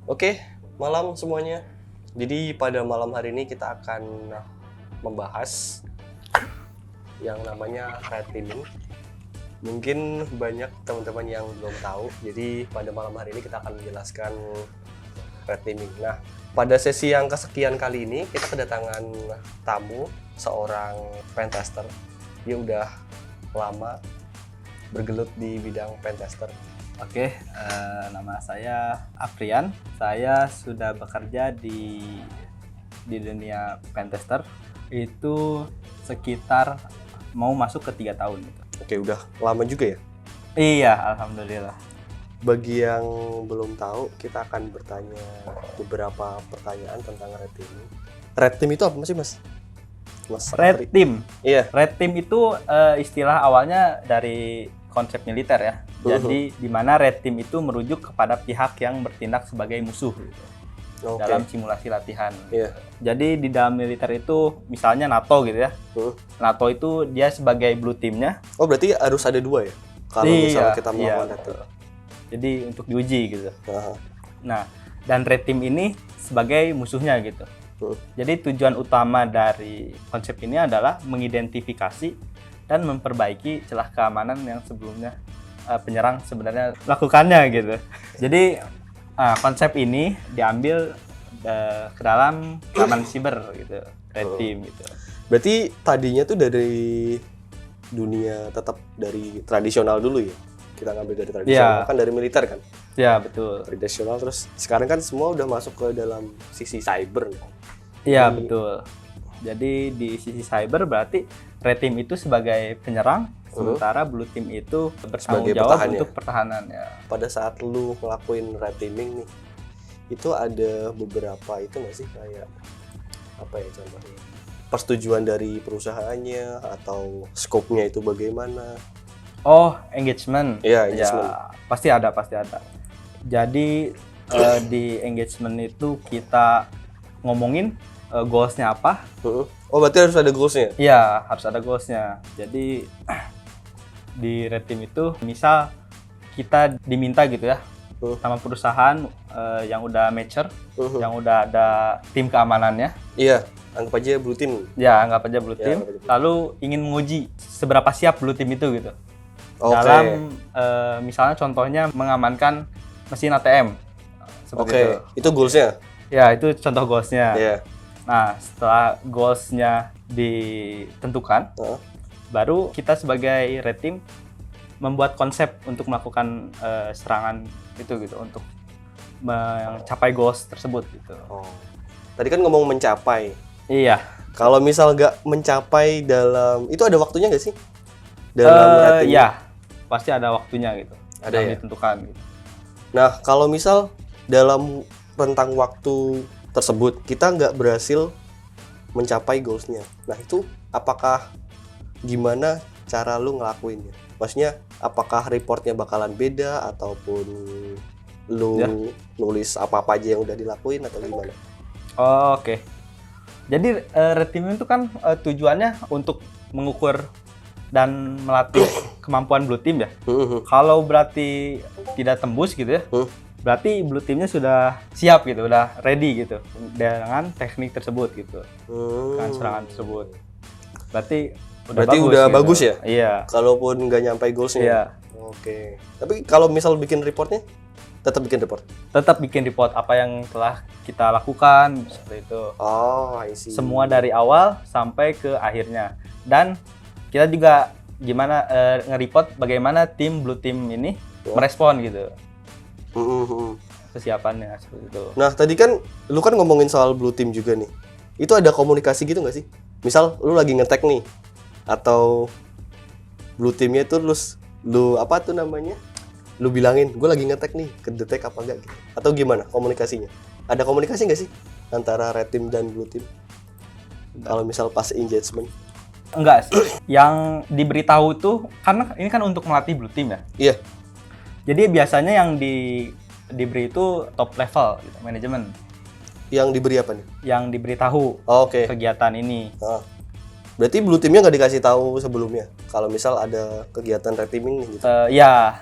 Oke, malam semuanya. Jadi pada malam hari ini kita akan membahas yang namanya red teaming. Mungkin banyak teman-teman yang belum tahu. Jadi pada malam hari ini kita akan menjelaskan red teaming. Nah, pada sesi yang kesekian kali ini kita kedatangan tamu, seorang pentester. Dia udah lama bergelut di bidang pentester. Oke, nama saya Aprian. Saya sudah bekerja di dunia pentester itu sekitar mau masuk ke 3 tahun gitu. Oke, udah lama juga ya? Iya, alhamdulillah. Bagi yang belum tahu, kita akan bertanya beberapa pertanyaan tentang red teaming. Red team itu apa sih, Mas? Red team. Iya. Red team itu istilah awalnya dari konsep militer ya. Jadi di mana red team itu merujuk kepada pihak yang bertindak sebagai musuh gitu, dalam simulasi latihan. Iya. Jadi di dalam militer itu misalnya NATO gitu ya. NATO itu dia sebagai blue teamnya. Oh, berarti harus ada 2 ya? Kalau misalnya kita melakukan red team. Jadi untuk diuji gitu. Aha. Nah, dan red team ini sebagai musuhnya gitu. Jadi tujuan utama dari konsep ini adalah mengidentifikasi dan memperbaiki celah keamanan yang sebelumnya penyerang sebenarnya lakukannya gitu. Jadi konsep ini diambil ke dalam keamanan siber gitu, red team gitu. Berarti tadinya tuh dari dunia tetap dari tradisional dulu ya? Kita ngambil dari tradisional, kan dari militer kan? Ya, betul. Tradisional, terus sekarang kan semua udah masuk ke dalam sisi cyber nih. Iya, betul. Jadi di sisi cyber berarti red team itu sebagai penyerang, sementara blue team itu bertanggung jawab untuk pertahanan ya. Pada saat lu ngelakuin red teaming nih, itu ada beberapa itu nggak sih, kayak apa ya contohnya? Persetujuan dari perusahaannya atau scope-nya itu bagaimana? Oh, engagement. Iya, engagement. Ya, pasti ada. Jadi di engagement itu kita ngomongin goals-nya apa. Oh, berarti harus ada goals-nya? Iya, harus ada goals-nya. Jadi di red team itu misal kita diminta gitu ya sama perusahaan yang udah mature, yang udah ada tim keamanannya. Iya, anggap aja blue team. Ya, anggap aja blue team. Lalu ingin menguji seberapa siap blue team itu gitu. Dalam misalnya contohnya mengamankan mesin ATM. Oke, itu goals-nya? Ya, itu contoh goals-nya. Iya. Nah, setelah goals-nya ditentukan, baru kita sebagai red team membuat konsep untuk melakukan serangan itu gitu, untuk mencapai goals tersebut gitu. Oh. Tadi kan ngomong mencapai. Iya. Kalau misal nggak mencapai dalam, itu ada waktunya nggak sih? Dalam red team? Ya, pasti ada waktunya gitu. Ada ya? Ditentukan gitu. Nah, kalau misal dalam rentang waktu tersebut kita nggak berhasil mencapai goalsnya, nah itu apakah gimana cara lu ngelakuinnya? Maksudnya apakah reportnya bakalan beda ataupun lu nulis apa-apa aja yang udah dilakuin atau gimana? Oh, oke. Jadi red team itu kan tujuannya untuk mengukur dan melatih kemampuan blue team ya. Kalau berarti tidak tembus gitu ya, berarti blue teamnya sudah siap gitu, udah ready gitu dengan teknik tersebut gitu, dengan serangan tersebut. Berarti udah bagus gitu. Ya? Iya. Kalaupun nggak nyampe goalsnya. Iya. Oke. Tapi kalau misal bikin reportnya, tetap bikin report? Tetap bikin report apa yang telah kita lakukan seperti itu. Oh, I see. Semua dari awal sampai ke akhirnya. Dan kita juga gimana nge-report bagaimana tim blue team ini merespon gitu. Kesiapannya seperti itu. Nah, tadi kan lu kan ngomongin soal blue team juga nih. Itu ada komunikasi gitu nggak sih? Misal lu lagi nge-tag nih, atau blue teamnya itu lu apa tuh namanya? Lu bilangin, gue lagi nge-tag nih, ke-detect apa enggak gitu. Atau gimana komunikasinya? Ada komunikasi nggak sih antara red team dan blue team? Kalau misal pas engagement? Enggak sih. Yang diberitahu tuh, karena ini kan untuk melatih blue team ya. Iya. Jadi biasanya yang diberi itu top level gitu, manajemen. Yang diberi apa nih? Yang diberitahu kegiatan ini. Berarti blue teamnya nggak dikasih tahu sebelumnya kalau misal ada kegiatan red teaming nih gitu? Ya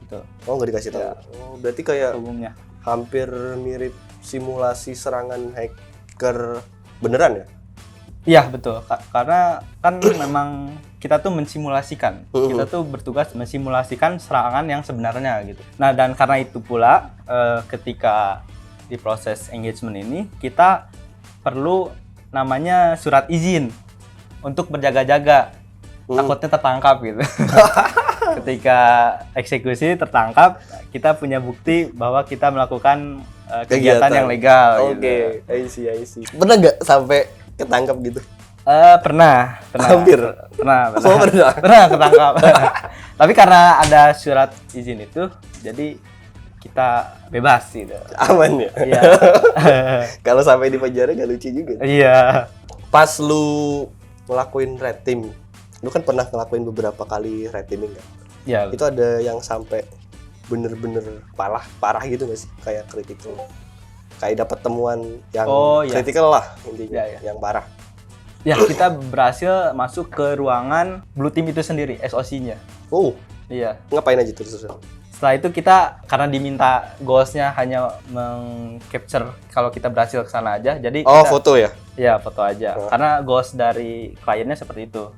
betul. Oh, nggak dikasih tahu. Ya. Oh, berarti kayak umumnya hampir mirip simulasi serangan hacker beneran ya? Iya betul, karena kan memang kita tuh mensimulasikan, kita tuh bertugas mensimulasikan serangan yang sebenarnya gitu. Nah dan karena itu pula ketika di proses engagement ini kita perlu namanya surat izin untuk berjaga-jaga, takutnya tertangkap gitu. Ketika eksekusi tertangkap, kita punya bukti bahwa kita melakukan kegiatan yang legal. Oke, Gitu. I see. Pernah nggak sampai ketangkap gitu? Pernah. Hampir. Pernah. Oh, pernah. Pernah ketangkap. Tapi karena ada surat izin itu, jadi kita bebas gitu. Aman ya? Iya. Kalau sampai di penjara nggak lucu juga. Iya. Pas lu ngelakuin red team, lu kan pernah ngelakuin beberapa kali red teaming kan? Iya. Itu ada yang sampai bener-bener parah gitu nggak sih? Kayak kritikal. Kayak dapat temuan yang kritikal lah intinya, yang parah. Ya, kita berhasil masuk ke ruangan Blue Team itu sendiri, SOC-nya. Oh, iya. Ngapain aja terus? Setelah itu kita karena diminta goals-nya hanya meng-capture kalau kita berhasil ke sana aja. Jadi foto ya? Iya, foto aja. Karena goals dari kliennya seperti itu.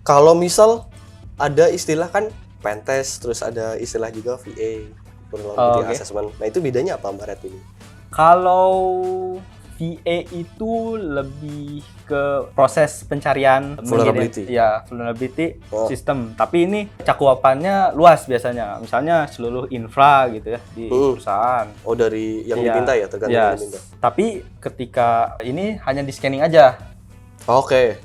Kalau misal ada istilah kan pentest, terus ada istilah juga VA, vulnerability assessment. Nah, itu bedanya apa Mbak Red ini? Kalau VA itu lebih ke proses pencarian vulnerability. Vulnerability system. Tapi ini cakupannya luas biasanya. Misalnya seluruh infra gitu ya di perusahaan. Oh, dari yang diminta ya, tergantung yang diminta. Tapi ketika ini hanya di scanning aja. Oke.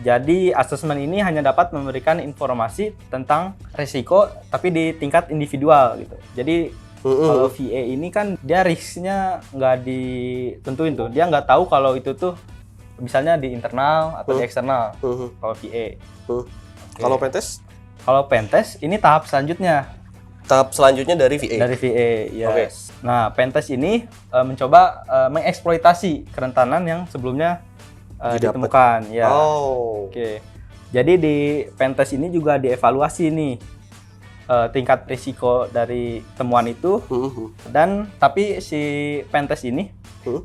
Jadi asesmen ini hanya dapat memberikan informasi tentang risiko tapi di tingkat individual gitu. Jadi kalau VA ini kan dia risknya nggak ditentuin tuh, dia nggak tahu kalau itu tuh misalnya di internal atau di eksternal. Kalau VA. Kalau pentest? Kalau pentest ini tahap selanjutnya. Tahap selanjutnya dari VA. Dari VA, yes. Nah, pentest ini mencoba mengeksploitasi kerentanan yang sebelumnya ditemukan. Ya. Jadi di pentest ini juga dievaluasi nih. Tingkat risiko dari temuan itu dan tapi si pentest ini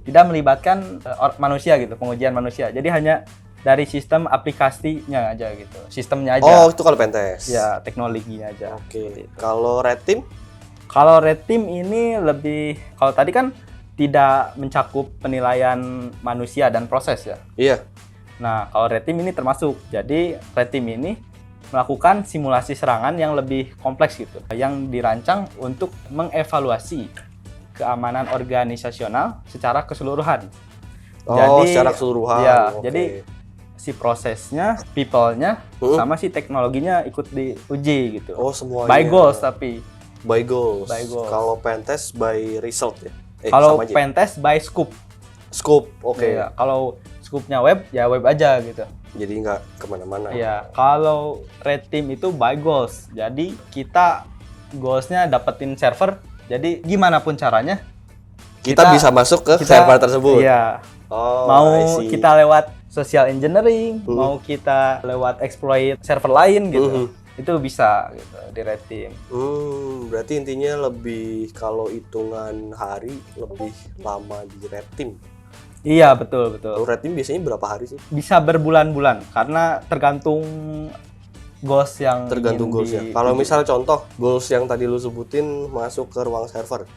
tidak melibatkan manusia gitu, pengujian manusia. Jadi hanya dari sistem aplikasinya aja gitu, sistemnya aja. Oh, itu kalau pentest. Ya, teknologinya aja. Kalau red team? Kalau red team ini lebih, kalau tadi kan tidak mencakup penilaian manusia dan proses ya. Iya. Nah, kalau red team ini termasuk. Jadi red team ini melakukan simulasi serangan yang lebih kompleks gitu, yang dirancang untuk mengevaluasi keamanan organisasional secara keseluruhan. Secara keseluruhan. Ya, jadi si prosesnya, people-nya, sama si teknologinya ikut diuji gitu. Oh, semuanya. By goals tapi. By goals. Kalau pentest by result ya. Kalau pentest by scope. Scope, Ya, kalau scope-nya web, ya web aja gitu. Jadi nggak kemana-mana. Iya, kalau red team itu by goals. Jadi kita goalsnya dapetin server. Jadi gimana pun caranya kita bisa masuk ke server tersebut. Iya. Mau kita lewat social engineering, mau kita lewat exploit server lain gitu. Itu bisa gitu di red team. Berarti intinya lebih kalau hitungan hari lebih lama di red team. Iya, betul. Red team biasanya berapa hari sih? Bisa berbulan-bulan karena tergantung goals yang tergantung goalsnya. Kalau misal contoh goals yang tadi lu sebutin masuk ke ruang server.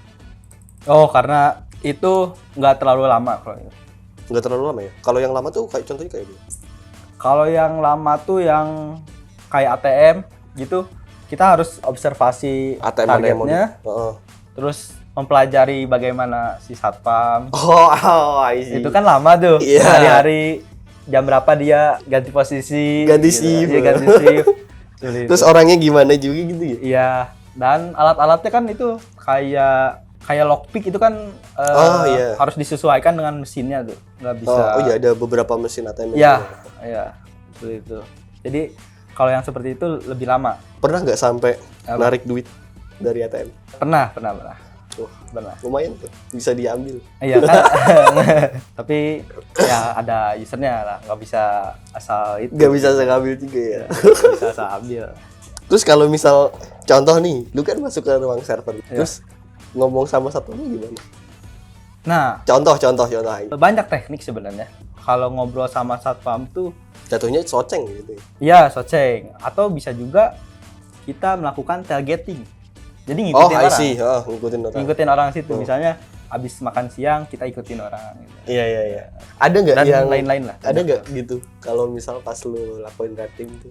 Oh, karena itu nggak terlalu lama kalau itu. Nggak terlalu lama ya? Kalau yang lama tuh contohnya kayak gimana? Kalau yang lama tuh yang kayak ATM gitu, kita harus observasi ATM targetnya, terus mempelajari bagaimana si satpam. I see. Itu kan lama tuh. Yeah. Hari-hari jam berapa dia ganti posisi. Ganti shift. Dia ganti shift. Terus orangnya gimana juga gitu ya? Iya. Dan alat-alatnya kan itu kayak lockpick itu kan harus disesuaikan dengan mesinnya tuh. Nggak bisa. Iya, ada beberapa mesin ATM. Iya. Seperti itu. Jadi kalau yang seperti itu lebih lama. Pernah nggak sampai narik duit dari ATM? Pernah. Benar. Lumayan tuh, bisa diambil. Iya kan. Tapi ya ada usernya lah, nggak bisa asal itu. Nggak bisa saya ambil juga ya. Nggak bisa asal ambil. Terus kalau misal contoh nih, lu kan masuk ke ruang server, terus ngomong sama satpamnya gimana? Nah, Contoh aja. banyak teknik sebenarnya. Kalau ngobrol sama satpam tuh, Jatuhnya soceng gitu. ya soceng. Atau bisa juga kita melakukan tailgating. Jadi Oh, ngikutin I orang. see. Ngikutin orang. Ngikutin orang situ. Oh. Misalnya habis makan siang kita ikutin orang. Gitu. Iya. Ada nggak Dan yang lain-lain lah. Ada nggak gitu? Kalau misal pas lu lakuin red team tuh,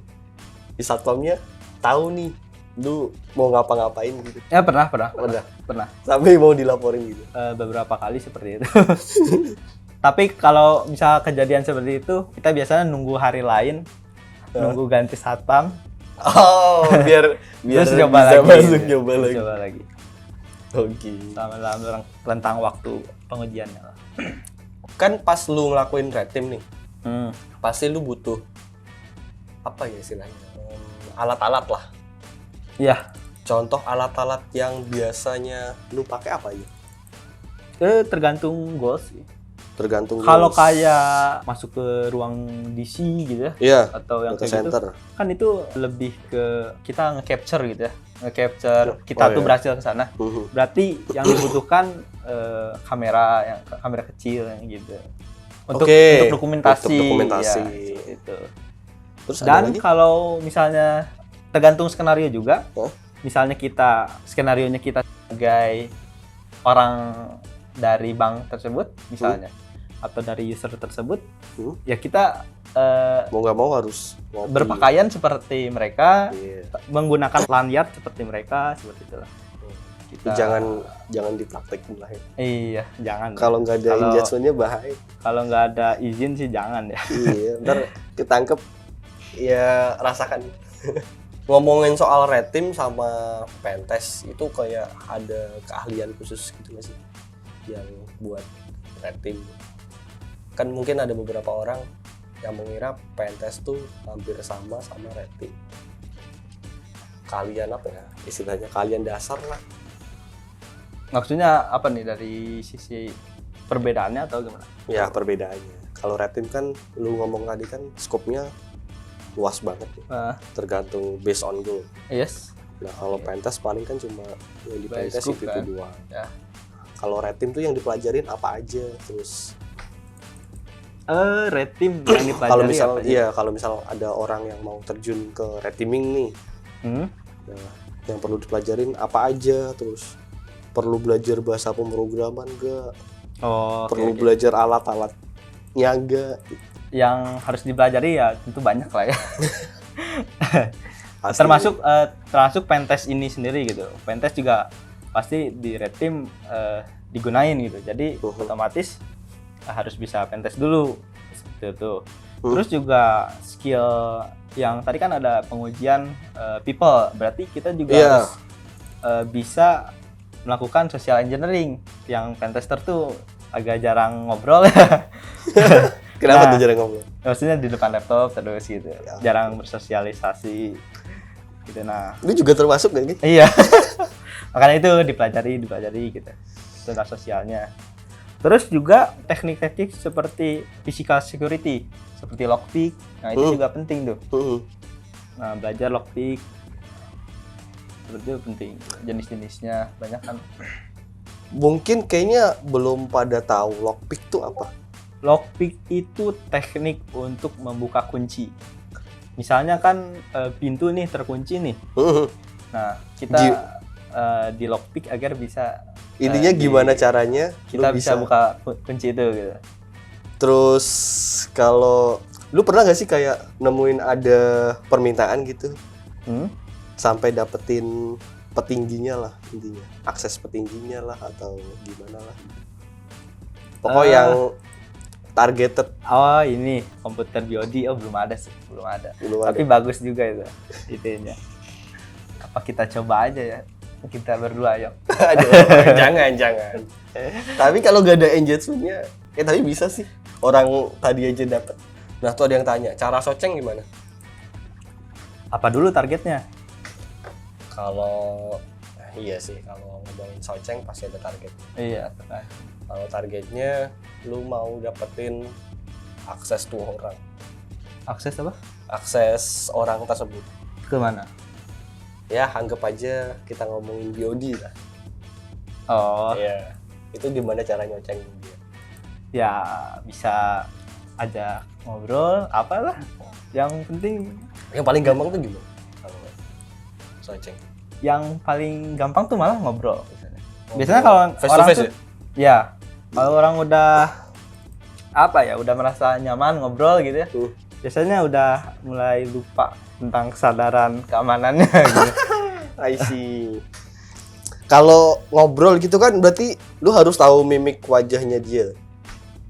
di satpamnya tahu nih, lu mau ngapa-ngapain gitu. Ya pernah. Sampai mau dilaporin gitu. Beberapa kali seperti itu. Tapi kalau misal kejadian seperti itu, kita biasanya nunggu hari lain, nunggu ganti satpam, Oh, biar terus coba bisa lagi. masuk coba lagi. Coba lagi. Oke. Dalam rentang waktu pengujiannya lah. Kan pas lu ngelakuin red team nih, Hmm. pasti lu butuh apa ya istilahnya? Alat-alat lah. Iya. Contoh alat-alat yang biasanya lu pakai apa aja? Tergantung goals sih. Tergantung Kalau goals. kayak masuk ke ruang DC gitu ya, Iya, atau yang data kayak gitu, center. kan itu lebih ke kita nge-capture gitu ya. Nge-capture kita Oh, tuh iya. berhasil ke sana. Berarti yang dibutuhkan kamera kecil yang gitu. Untuk Oke, dokumentasi. untuk dokumentasi. Ya, itu. Terus ada Dan lagi? kalau misalnya tergantung skenario juga. Oh? Misalnya skenarionya kita sebagai orang dari bank tersebut misalnya atau dari user tersebut, ya kita Mau nggak mau harus ngopi. berpakaian seperti mereka, Iya. menggunakan lanyard seperti mereka, seperti itulah. Kita Jangan dipraktekin lah ya. Iya, jangan. Kalau nggak ada Kalau- engagementnya bahaya. Kalau nggak ada izin sih jangan ya. Iya, ntar ketangkep ya rasakan. Ngomongin soal red team sama pentest itu kayak ada keahlian khusus gitu nggak sih yang buat red team? Kan mungkin ada beberapa orang yang mengira pentest tuh hampir sama red team. Kalian apa ya istilahnya, kalian dasar lah. Maksudnya apa nih dari sisi perbedaannya atau gimana? Ya perbedaannya. Kalau red team kan lu ngomong tadi kan skopnya luas banget ya. Tergantung based on goal. Yes. Nah kalau pentest paling kan cuma yang di By pentest scope, itu kan? doang. Ya. Kalau red team tuh yang dipelajarin apa aja, terus Red team yang dipelajari kalau misal apa aja? iya kalau misal ada orang yang mau terjun ke red teaming nih, Hmm? nah, yang perlu dipelajarin apa aja, terus perlu belajar bahasa pemrograman gak, Oh, perlu oke. belajar alat-alatnya gak. Yang harus dipelajari ya tentu banyak lah ya. Pasti. termasuk pentest ini sendiri gitu. Pentest juga pasti di red team digunain gitu. Jadi otomatis harus bisa pentest dulu seperti itu. Terus juga skill yang tadi kan ada pengujian people, berarti kita juga harus bisa melakukan social engineering. Yang pentester tuh agak jarang ngobrol ya. Kenapa tuh jarang ngobrol? Maksudnya di depan laptop terus gitu, jarang bersosialisasi gitu. Nah, Ini juga termasuk gak nih? iya. Makanya itu dipelajari gitu tentang sosialnya. Terus juga teknik-teknik seperti physical security, seperti lockpick. Nah, itu juga penting tuh. Nah, belajar lockpick itu penting. Jenis-jenisnya banyak kan. Mungkin kayaknya belum pada tahu lockpick tuh apa. Lockpick itu teknik untuk membuka kunci. Misalnya kan pintu nih terkunci nih. Nah, kita di lockpick agar bisa Intinya gimana caranya kita lu bisa buka kunci itu gitu. Terus kalau lu pernah gak sih kayak nemuin ada permintaan gitu sampai dapetin petingginya lah, intinya akses petingginya lah atau gimana lah, pokoknya yang targeted. Oh, ini komputer BOD. Oh, belum ada sih, belum ada. Tapi bagus juga itu idenya. Apa kita coba aja ya, kita berdua yuk. Aduh, jangan. Tapi kalau gak ada engagementnya, tapi bisa sih. Orang tadi aja dapet. Nah tuh ada yang tanya, cara soceng gimana? Apa dulu targetnya? Kalau iya sih, kalau ngomongin soceng pasti ada target. Iya. Kalau targetnya, lu mau dapetin akses tuh orang. Akses apa? Akses orang tersebut. Ke mana? Ya anggap aja kita ngomongin BOD lah. Oh, Iya. Itu gimana cara nyocengin dia? ya bisa ajak ngobrol, apalah. Yang penting, Yang paling gampang tuh gimana? Kalau nyoceng. yang paling gampang tuh malah ngobrol. Biasanya kalau Face to orang face tuh, ya, kalau orang udah apa ya, udah merasa nyaman ngobrol gitu ya. Biasanya udah mulai lupa tentang kesadaran keamanannya gitu. I see. Kalau ngobrol gitu kan berarti lu harus tahu mimik wajahnya dia.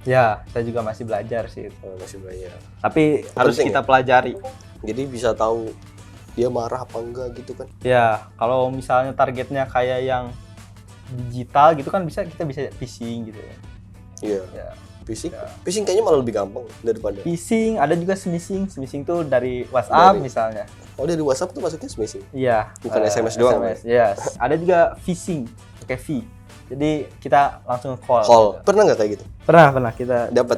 Ya, saya juga masih belajar sih itu. Oh, masih banyak. Tapi harus Penting kita pelajari. Jadi bisa tahu dia marah apa enggak gitu kan. Ya, kalau misalnya targetnya kayak yang digital gitu kan kita bisa phishing gitu. Iya. Ya. Phishing. Phishing kayaknya malah lebih gampang daripada. Phishing, ada juga smishing. Smishing tuh dari WhatsApp Dari- misalnya. Oh, dari WhatsApp tuh masuknya smishing. Iya. Bukan SMS doang, SMS, yes. Ada juga phishing pakai V. Jadi kita langsung call. Call. Gitu. Pernah nggak kayak gitu? Pernah kita Dapat.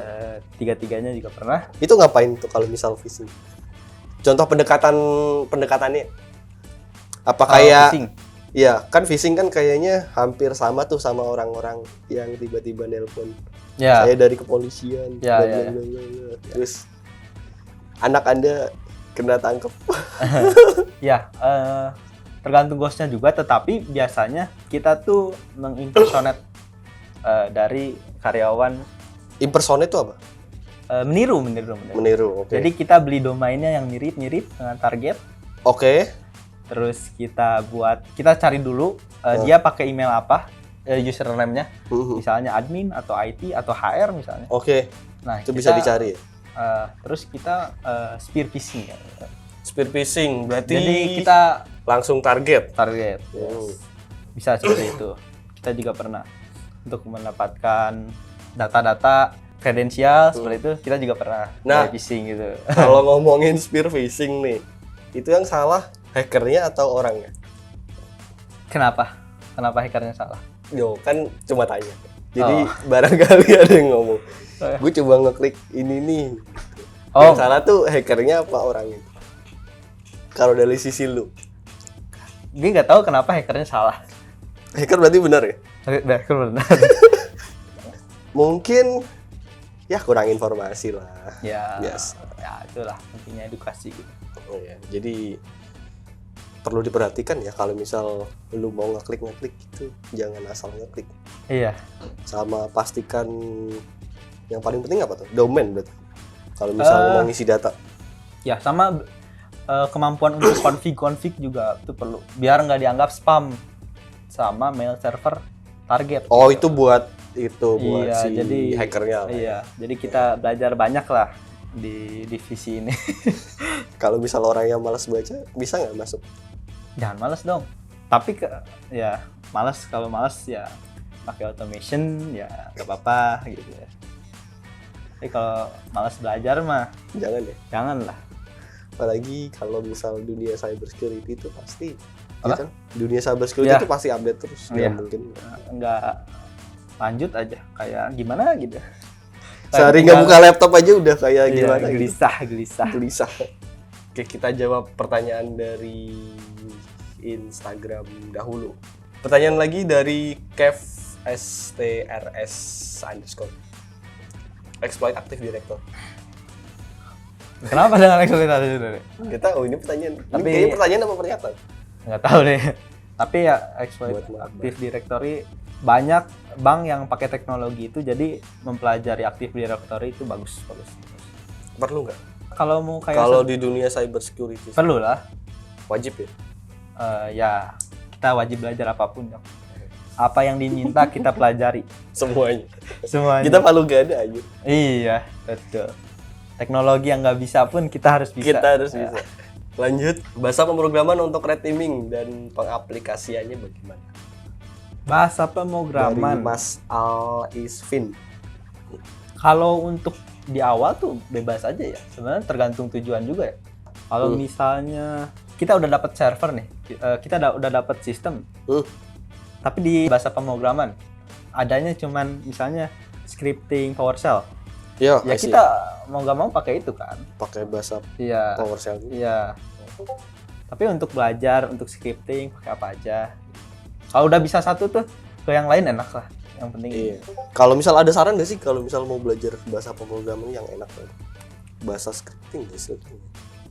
tiga-tiganya juga pernah. Itu ngapain tuh kalau misal phishing? Contoh pendekatannya. Apa Kalau kayak phishing. Iya, kan phishing kan kayaknya hampir sama tuh sama orang-orang yang tiba-tiba nelpon. Ya. Saya dari kepolisian. Ya, bla, ya, bla, bla, bla, bla. Terus anak Anda kena tangkap. Ya, tergantung ghostnya juga, tetapi biasanya kita tuh mengimpersonate dari karyawan, Impersonate itu apa? meniru. Meniru. Oke. Jadi kita beli domainnya yang mirip dengan target, Oke. terus kita cari dulu dia pakai email apa, username-nya, misalnya admin atau IT atau HR misalnya. Oke. Nah, Itu bisa dicari ya? terus kita spear phishing ya. Spear phishing berarti Jadi kita langsung target. target. Yes. Bisa seperti itu. Kita juga pernah untuk mendapatkan data-data kredensial seperti itu, kita juga pernah Nah. phishing gitu. Kalau ngomongin spear phishing nih, itu yang salah hackernya atau orangnya? Kenapa? Kenapa hackernya salah? Yo, kan cuma tanya. Jadi barangkali ada yang ngomong, gue coba ngeklik ini nih. Oh. Yang salah tuh hackernya apa orangnya? Kalau dari sisi lu, Gue nggak tahu kenapa hackernya salah. hacker berarti benar ya? Hacker benar. Mungkin ya kurang informasi lah. Ya, Biasa. ya itulah pentingnya edukasi gitu. Oh ya, jadi perlu diperhatikan ya kalau misal lu mau ngeklik gitu, jangan asal ngeklik. Iya. Sama pastikan yang paling penting apa tuh? Domain berarti. Kalau misal mau ngisi data. Ya sama kemampuan untuk config juga itu perlu biar nggak dianggap spam sama mail server target. Oh, gitu. itu buat Iya, si jadi hackernya lah. Iya, jadi kita belajar banyak lah di divisi ini. Kalau misal orang yang malas baca, bisa nggak masuk? Jangan males dong. Tapi ya males, kalau males ya pakai automation ya nggak apa-apa gitu ya. Tapi kalau males belajar mah Jangan ya. janganlah. Apalagi kalau misal dunia cyber security itu pasti Apa? ya kan? Dunia cyber security Iya. itu pasti update terus. Iya. Nggak mungkin. Nggak lanjut aja kayak gimana gitu. Sehari nggak buka laptop aja udah kayak gimana gitu. gelisah. Gelisah. Oke, kita jawab pertanyaan dari Instagram dahulu. Pertanyaan lagi dari Kev STRS _ exploit active director. Kenapa dengan eksploitasi itu? Nggak tahu ini pertanyaan. Ini Tapi- kayaknya pertanyaan apa pernyataan? Nggak tahu deh. Tapi ya exploit Buat mabar. Active Directory banyak bank yang pakai teknologi itu, jadi mempelajari Active Directory itu bagus. Perlu nggak? Kalau mau kayak Kalau di dunia cyber security perlu lah. wajib ya. Ya kita wajib belajar apapun dong. Apa yang diminta kita pelajari Semuanya. semuanya. Kita palu gak ada aja. Iya, betul. Teknologi yang nggak bisa pun kita harus bisa. Kita harus bisa. Lanjut, bahasa pemrograman untuk red teaming dan pengaplikasiannya bagaimana? Bahasa Dari pemrograman. Mas Al Isfin. Kalau untuk di awal tuh bebas aja ya. Sebenarnya tergantung tujuan juga ya. Kalau misalnya kita udah dapat server nih, kita udah dapat sistem, tapi di bahasa pemrograman adanya cuman misalnya scripting PowerShell. Yo, Ya kita mau nggak mau pakai itu kan. pakai bahasa Iya. PowerShell. Iya. Tapi untuk belajar, untuk scripting pakai apa aja. Kalau udah bisa satu tuh, ke yang lain enak lah. Yang penting Iya. Kalau misal ada saran nggak sih kalau misal mau belajar bahasa pemrograman yang enak banget? Bahasa scripting sih.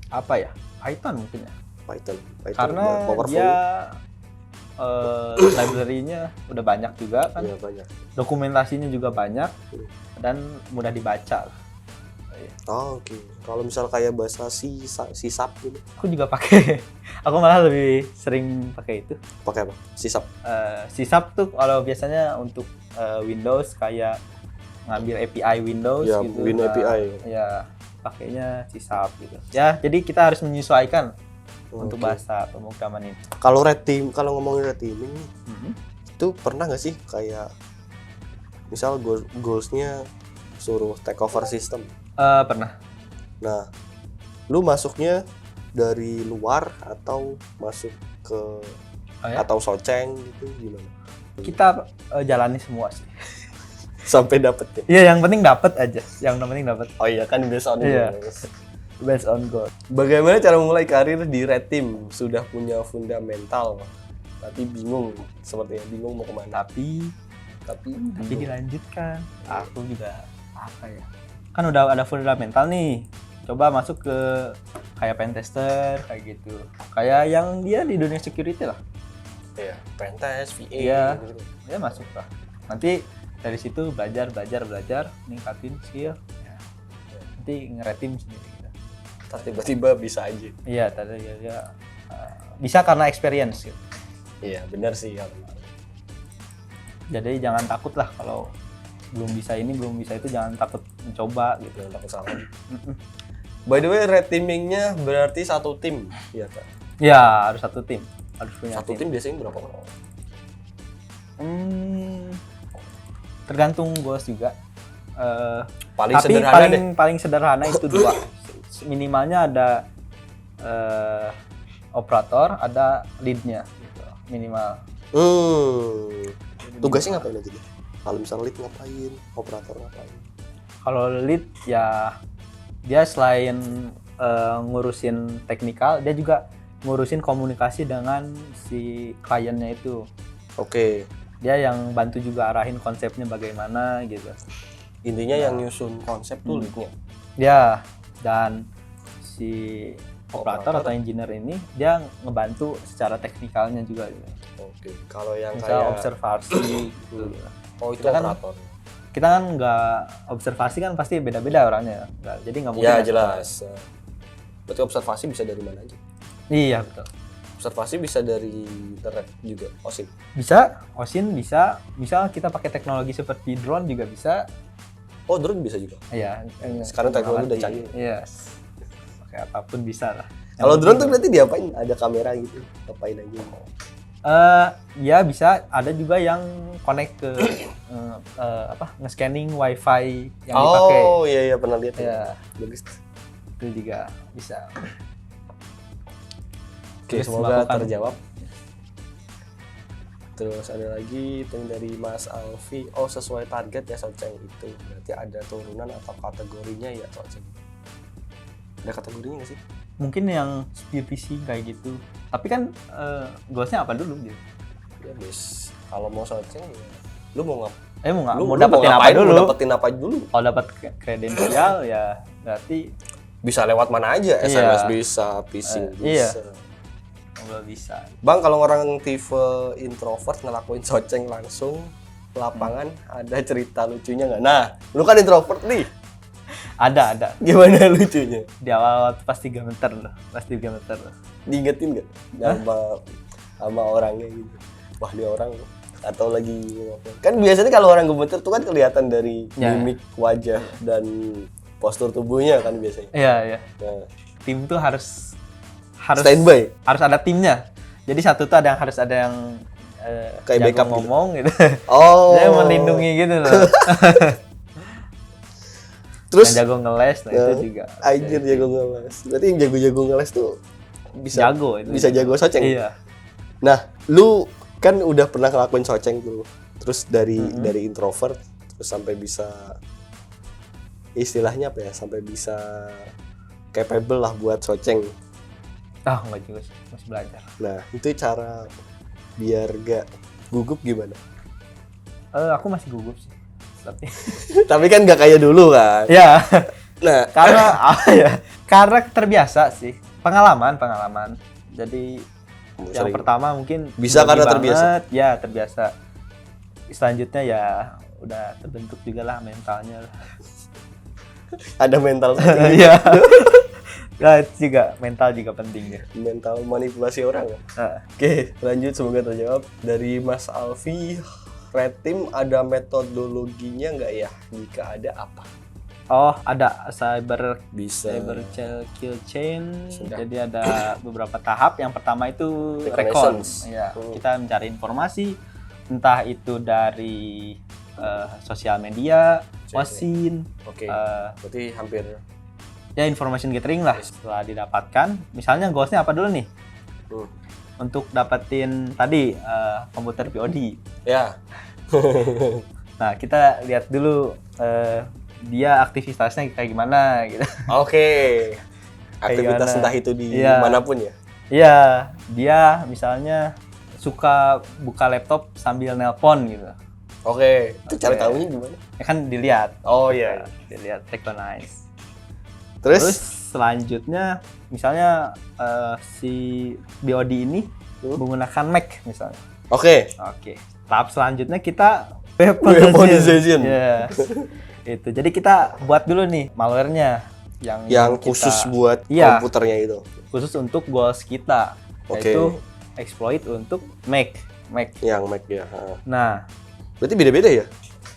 apa ya? Python mungkin ya. Python Karena powerful. dia library-nya udah banyak juga kan. Iya, banyak. Dokumentasinya juga banyak dan mudah dibaca. Oh, oke. Kalau misal kayak bahasa C# gitu, Aku juga pakai. Aku malah lebih sering pakai itu. pakai apa? C#. C# tuh kalau biasanya untuk Windows kayak ngambil API Windows Ya, gitu. Win Nah, API. ya, pakainya C# gitu. Ya, jadi kita harus menyesuaikan untuk Oke. bahasa pemrograman ini. Kalau ngomongin red teaming nih, Mhm. itu pernah nggak sih kayak misal goalsnya suruh take over system. Pernah. Nah, lu masuknya dari luar atau masuk ke Ya? atau soceng gitu gimana? Kita jalani semua sih. Sampai dapet ya? Iya, yang penting dapat aja. Yang penting dapat. Oh iya kan based on Iya. goals. Based on goal. Bagaimana cara memulai karir di red team? Sudah punya fundamental, tapi bingung sepertinya bingung mau kemana. Tapi Tapi dilanjutkan. Aku juga apa ya? Kan udah ada fundamental nih. Coba masuk ke kayak pentester kayak gitu. Kayak yang dia di dunia security lah. ya pentest, VA, Iya. gitu. Dia masuk lah. Nanti dari situ belajar, ningkatin skill. Ya. Nanti ngeretim sendiri gitu. Ntar tiba-tiba bisa aja. Iya, tadi dia bisa karena experience gitu. Iya benar sih. Jadi jangan takut lah kalau belum bisa ini, belum bisa itu, jangan takut mencoba gitu. Jangan takut salah. By the way, red teamingnya berarti satu tim, ya kan? Ya, harus satu tim. Harus punya Satu tim biasanya berapa orang? Tergantung goals juga. Paling Tapi sederhana deh. paling sederhana itu 2. Minimalnya ada operator, ada lead-nya gitu. Minimal. Tugasnya ngapain aja deh? Kalau misal lead ngapain, operator ngapain? Kalau lead ya dia selain ngurusin teknikal, dia juga ngurusin komunikasi dengan si kliennya itu. Oke. Dia yang bantu juga arahin konsepnya bagaimana gitu. Intinya yang nyusun konsep tuh leadnya. Ya, dan si operator Operator. atau engineer ini dia ngebantu secara teknikalnya juga gitu. Oke. Kalau yang Misal kayak observasi gitu. oh itu Kita kan operator. Kita kan nggak observasi kan pasti beda-beda orangnya. Jadi nggak mungkin. Ya ya. jelas. Berarti observasi bisa dari mana aja? Iya betul. Observasi bisa dari internet juga, OSIN. Bisa, OSIN bisa. Misal kita pakai teknologi seperti drone juga bisa. Oh, drone bisa juga. Iya. Sekarang teknologi udah canggih. Iya. Pakai apapun bisa lah. Kalau drone tuh berarti diapain? Ada kamera gitu, apain aja? Ya bisa. Ada juga yang connect ke nge-scanning wifi yang dipakai. Oh iya pernah lihat. Ya, Bagus. itu juga bisa. Oke, Terus semoga melakukan- terjawab. Terus ada lagi itu dari Mas Alfi. Oh, sesuai target ya Soceng itu. Berarti ada turunan atau kategorinya ya Soceng. Ada kategorinya nggak sih? Mungkin yang speed phishing kayak gitu. Tapi kan goalsnya apa dulu gitu? Ya bes. Kalau mau Soceng ya, lu mau Mau dapetin apa ngapain? dulu? Mau dapetin apa dulu? Kalau dapat kredensial ya berarti Bisa lewat mana aja, Iya. SMS bisa, phishing Iya. bisa. nggak bisa. Bang, kalau orang tipe introvert ngelakuin Soceng langsung lapangan, ada cerita lucunya nggak? Nah, lu kan introvert nih. Ada. Gimana lucunya? Di awal pasti gemeter loh. Diingetin nggak? Sama orangnya gitu. Wah, dia orang atau lagi ngapain? Kan biasanya kalau orang gemeter tuh kan kelihatan dari Ya. mimik wajah dan postur tubuhnya kan biasanya. Iya. Nah, Tim tuh harus standby. harus ada timnya. Jadi satu tuh harus ada yang Kayak jago backup gitu. ngomong gitu. Oh. Dia melindungi gitu loh. Terus Yang jago ngeles, nah itu juga. anjir jago ngeles. Berarti yang jago-jago ngeles tuh bisa Jago itu. bisa jago Soceng. Iya. Nah, lu kan udah pernah ngelakuin Soceng tuh. Terus dari introvert terus sampai bisa istilahnya apa ya? Sampai bisa capable lah buat Soceng. Enggak juga sih, masih belajar. Nah, itu cara biar gak gugup gimana? Aku masih gugup sih. Tapi Tapi kan nggak kayak dulu kan. ya, Nah, karena apa ya? Karena terbiasa sih. Pengalaman. Jadi yang sering. pertama mungkin Bisa grogi karena banget. terbiasa. Ya, terbiasa. Selanjutnya ya udah terbentuk juga lah mentalnya. Ada mental seperti Iya. Ya, itu juga mental juga penting ya. mental manipulasi orang ya. Nah, Oke, lanjut, semoga terjawab. Dari Mas Alfi, Red Team ada metodologinya nggak ya? Jika ada, apa? oh, ada cyber Bisa. kill chain. Sudah. Jadi ada beberapa tahap. Yang pertama itu Reconnaissance. recon. Ya, Hmm. kita mencari informasi entah itu dari sosial media, wasin, Oke, eh, berarti hampir. ya information gathering lah. Setelah didapatkan, misalnya goalsnya apa dulu nih? Hmm. Untuk dapetin tadi komputer POD. Ya, Nah, kita lihat dulu dia aktivitasnya kayak gimana gitu. oke. Aktivitas gimana? entah itu di Iya. manapun ya. Iya, dia misalnya suka buka laptop sambil nelpon gitu. Oke, itu cara Oke. tahunya gimana? Ya kan dilihat. Oh iya. Dilihat recognize. Terus? Terus selanjutnya misalnya si BOD ini menggunakan Mac misalnya. Oke. Oke. Tahap selanjutnya kita Weaponization. Yes. Itu. Jadi kita buat dulu nih malware-nya yang kita- Yang khusus buat Iya. komputernya itu. khusus untuk goals kita. Oke. Yaitu exploit untuk Mac. Yang Mac ya. Nah, Berarti beda-beda ya?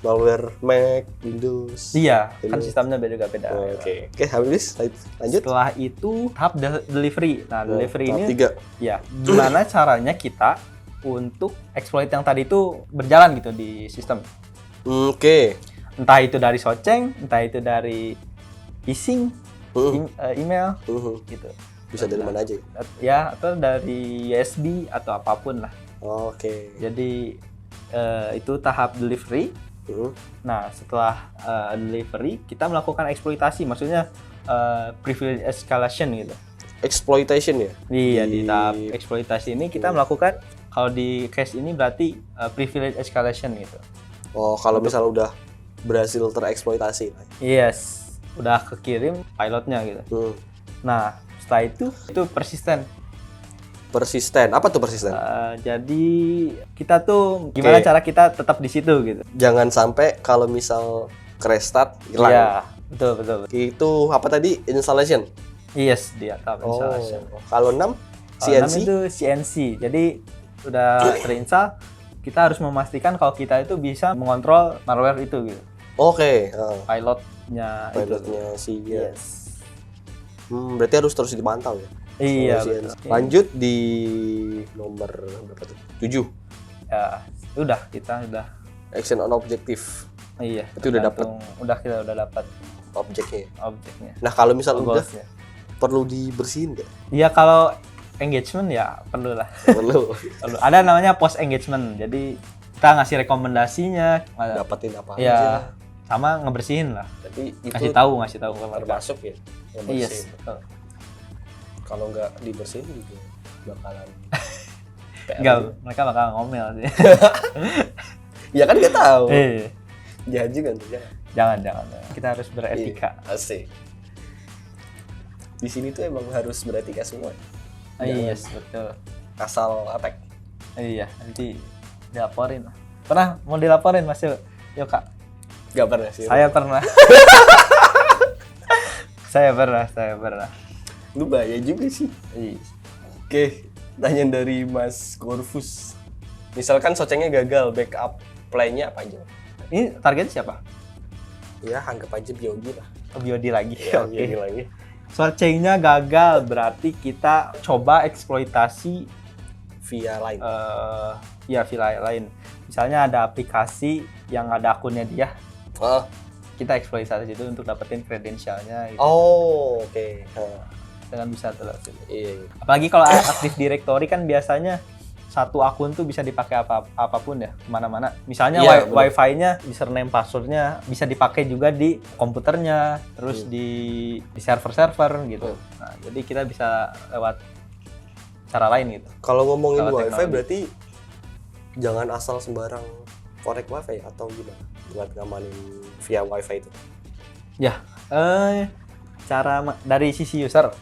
Malware Mac, Windows. iya, kan Windows. sistemnya beda-beda. Oh, Oke, habis lanjut. Setelah itu tahap delivery. Nah, delivery Tahap ini 3. ya gimana caranya kita untuk exploit yang tadi itu berjalan gitu di sistem. Oke. Entah itu dari soceng, entah itu dari phishing, Hmm. email Mhm. gitu. Bisa dari mana aja? Ya, atau dari USB atau apapun lah. Oke. Jadi itu tahap delivery. Mhm. Nah, setelah delivery kita melakukan eksploitasi, maksudnya privilege escalation gitu. Exploitation ya? Iya, Di- di tahap eksploitasi ini kita melakukan, kalau di case ini berarti privilege escalation gitu. Oh, kalau misalnya udah berhasil tereksploitasi. Yes, udah kekirim pilotnya gitu. Hmm. Nah, setelah itu persisten. Persisten. Apa tuh persisten? Jadi kita tuh gimana Oke. cara kita tetap di situ gitu. Jangan sampai kalau misal restart hilang. Iya, betul betul. Itu apa tadi? Installation. Yes, dia tahap Oh. installation. Kalau 6 Kalau CNC. 6 itu CNC. Jadi udah terinstall, kita harus memastikan kalau kita itu bisa mengontrol malware itu gitu. Oke. Pilotnya itu. Pilotnya si dia. Yes. Berarti harus terus dipantau ya. Iya, Sama CNC. betul. Lanjut di nomor berapa tuh? 7. Ya, udah kita udah. Action on objective. Iya. Itu udah dapet. tergantung- kita udah dapat Objeknya. objeknya. Nah, kalau misal udah Goalsnya. perlu dibersihin nggak? Iya, kalau engagement ya perlu lah. Perlu. Perlu. Ada namanya post engagement. Jadi kita ngasih rekomendasinya, Dapatin apa ya aja. sama ngebersihin lah. Tapi itu Ngasih tahu ke mereka. termasuk ya. Ngebersihin. Yes, betul. Kalau nggak dibersihin juga bakalan PR. Enggak, mereka bakal ngomel sih. Ya kan nggak tahu. Eh, Jahat juga tuh, jangan. jangan. Kita harus beretika. Iya, asik. Di sini tuh emang harus beretika semua. Yes, betul. Asal attack. Iya, nanti dilaporin lah. Pernah mau dilaporin Mas Yo? Yo Kak. Gak pernah sih. Saya pernah. saya pernah. Lu bahaya juga sih. Iya. Oke, tanya dari Mas Corvus. Misalkan socengnya gagal, backup plan-nya apa aja? Ini targetnya siapa? Ya, anggap aja Biogi lah. Biodi lagi. Ya, Oke. Biogi lagi. Searching-nya gagal, berarti kita coba eksploitasi Via lain. ya via lain. Misalnya ada aplikasi yang ada akunnya dia, Oh, kita eksploitasi itu untuk dapetin kredensialnya gitu. oh oke. Dengan bisa terus. Iya, iya. Apalagi kalau aktif directory kan biasanya satu akun tuh bisa dipakai apapun ya, kemana-mana. Misalnya Iya, bener. wifi-nya, username passwordnya bisa dipakai juga di komputernya, terus di server-server gitu. Nah, jadi kita bisa lewat cara lain gitu. Kalau ngomongin Kalau wifi teknologi. berarti jangan asal sembarang korek wifi atau gimana buat ngamanin via wifi itu? Ya, dari sisi user,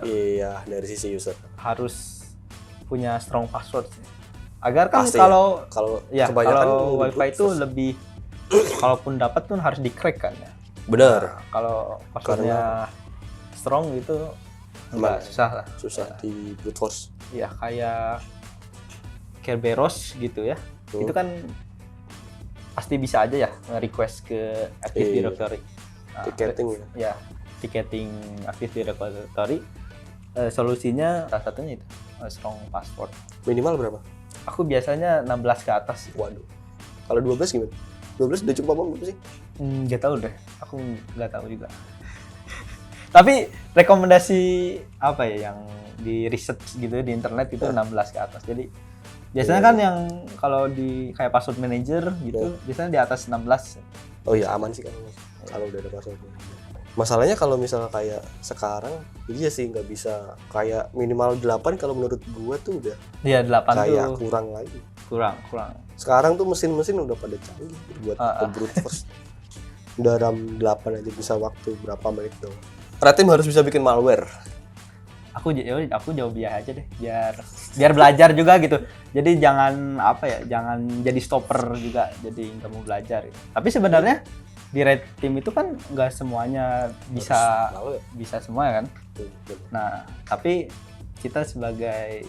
Iya, dari sisi user. harus punya strong password sih. Agar kan Pasti kalau ya. Kebanyakan kalau wifi brute itu force. lebih kalaupun dapat tuh harus di-crack kan ya. Bener, Kalau passwordnya strong gitu Aman. enggak susah lah. susah di brute force. Ya kayak Kerberos gitu ya. Hmm. Itu kan pasti bisa aja ya nge-request ke Active Iya. Directory. Nah, Ticketing ya. ya, ticketing Active Directory. Solusinya salah satunya itu strong password. Minimal berapa? Aku biasanya 16 ke atas. Waduh. Kalau 12 gimana? 12 udah cukup apa belum sih? Nggak tahu deh, aku nggak tahu juga. Tapi rekomendasi apa ya yang di research gitu di internet itu 16 ke atas. Jadi biasanya kan yang kalau di kayak password manager gitu, biasanya di atas 16. Oh iya, aman sih kalau udah ada passwordnya. Masalahnya kalau misalnya kayak sekarang, iya sih nggak bisa kayak minimal 8 kalau menurut gua tuh udah Iya, 8 kayak tuh kurang lagi. kurang. Sekarang tuh mesin-mesin udah pada canggih buat brute force. Udah RAM 8 aja bisa waktu berapa menit doang. Red Team harus bisa bikin malware. Aku jawab ya aja deh, biar belajar juga gitu. Jadi jangan jangan jadi stopper juga, jadi nggak mau belajar gitu. Tapi sebenarnya di Red Team itu kan nggak semuanya bisa Malware. bisa semua kan. Nah, tapi kita sebagai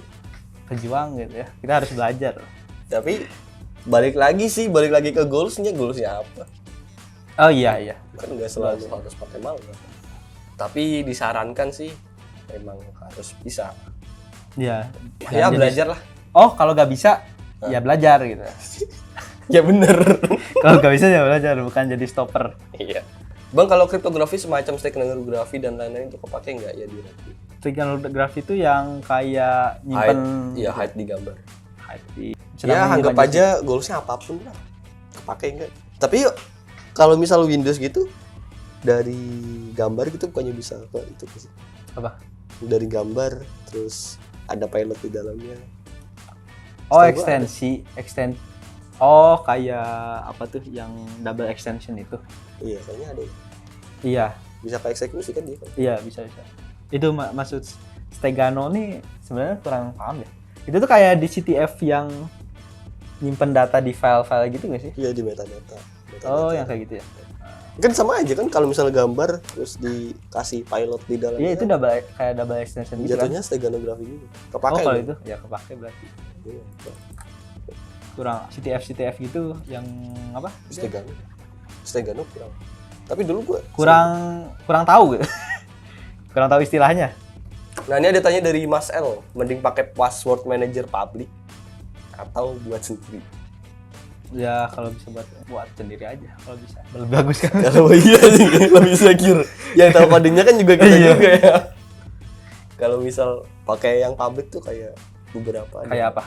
pejuang gitu ya, kita harus belajar. Tapi balik lagi ke goalsnya apa? Oh iya. Kan nggak selalu harus pakai malware. Tapi disarankan sih emang harus bisa. Ya. Ya belajar lah. Oh, kalau nggak bisa ya belajar gitu. Ya bener. Kalau nggak bisa ya belajar, bukan jadi stopper. Iya. Bang, kalau kriptografi semacam steganography dan lain-lain itu kepake nggak ya di Red Team? Steganography itu yang kayak nyimpen hide di gambar. sedang Ya anggap menyimpan aja goalsnya apapun lah. Kepake enggak? Tapi yuk, kalau misal Windows gitu dari gambar gitu bukannya bisa apa itu sih? apa? Dari gambar terus ada pilot di dalamnya. Oh, Setahu gua extend. Oh, kayak apa tuh yang double extension itu? Iya, kayaknya ada. Iya, Bisa ke eksekusi kan dia. iya bisa. Itu maksud Stegano nih sebenarnya kurang paham ya. Itu tuh kayak di CTF yang nyimpen data di file-file gitu nggak sih? Iya, di metadata. Oh, yang kayak gitu ya. Kan sama aja kan kalau misalnya gambar terus dikasih pilot di dalamnya. Iya, itu kayak double extension gitu kan. jatuhnya steganography juga. Oh, Kepake kalau kan? itu ya kepake berarti. Iya. Kurang CTF gitu yang apa? Stegano kurang. Tapi dulu gua Kurang tahu gitu. Kurang tahu istilahnya. Nah, ini ada tanya dari Mas L, mending pakai password manager public atau buat sendiri? Ya kalau bisa buat sendiri aja kalau bisa. Lebih bagus kan. Kalau iya sih, lebih secure. Yang tahu codingnya kan juga kita juga ya. Kalau misal pakai yang public tuh kayak beberapa. Kayak apa?